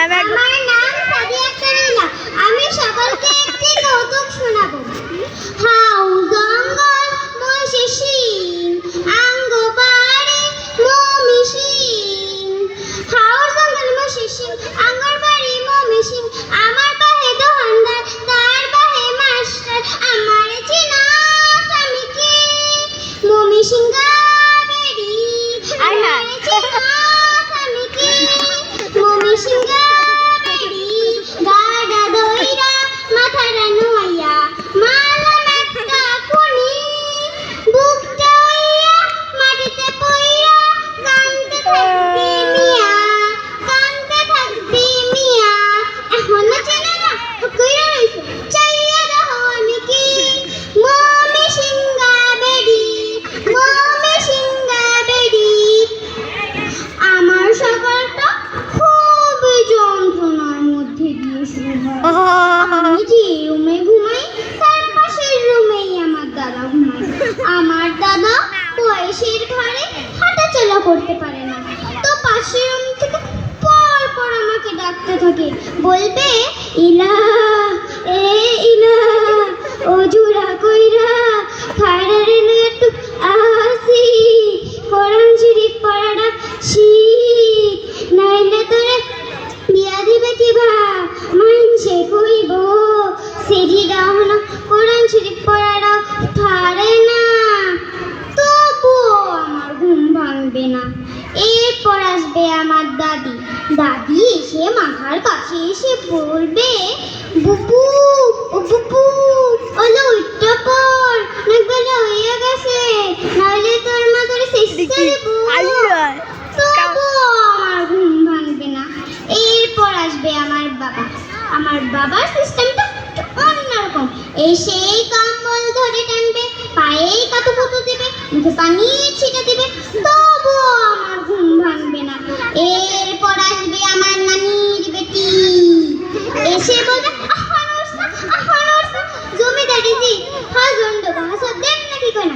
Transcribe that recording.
আমার নাম সাদিয়া আক্তার। আমি সকলকে একটি কৌতুক শোনাবো। হাউ জঙ্গল মহিষিং আঙ্গ বাড়ি মমিসিং। হাউ জঙ্গল মহিষিং আঙ্গর বাড়ি মমিসিং। আমার বাহে দোকানদার তার বাহে মাস্টার। আমার চিনা স্বামী কি মমিসিং গাবেরি। আমার চিনা স্বামী কি মমিসিং গাবেরি। গাডা দইরা মাথাটা নোয়া মালাম একটা খুনি। বুকটা হইয়া মাটিতে পইরা কান্দতে থাকবি মিয়া, কান্দতে থাকবি মিয়া। এখনো চেনে না কইরা রইছে চাইয়া দেখো আমি কি মমিসিং গাবেরি, মমিসিং গাবেরি। আমার সকালটা খুবই যন্ত্রণার মধ্যে দিয়ে শুরু হয়। আমি যে রুমে ঘুমাই তার পাশের রুমেই আমার দাদা ঘুমায়। আমার দাদা বয়সের ঘরে হাঁটাচলা করতে পারে না, তো পাশের রুম থেকে পর পর আমাকে ডাকতে থাকে, বলবে ইলা এ ইলা ও জুড়া কইরা খায়রারে লইয়া একটু আসি কোরআন শরীফ পড়াটা শিখ, নাইলে তোরে বিয়া দিবে কিবা মাইনসে কইব। সেদিরা হলো কোরআন শরীফ পড়াটা পারে না, তবুও আমার ঘুম ভাঙবে না। এরপর আসবে আমার দাদি। দাদি এসে মাথার কাছে এসে বলবে, বুবু ও বুবু ওলো উঠটা পর নাকবেলা হইয়া গেছে, নাহলে তোর মা তোরে শেষ করে দেবো। তবুও আমার ঘুম ভাঙবে না। এরপর আসবে আমার বাবা। আমার বাবার সিস্টেমটা অন্যরকম। সেই কম্বল ধরে টানবে, পায়ে কাতুকুতু দিবে, মুখে পানি ছিটে দিবে, তবুও আমার ঘুম ভাঙবে না। এরপর আসবে আমার নানির বেটি। এসে বলবে জমিদারি জি হাজন্ড বাসা দেন নাকি কেন।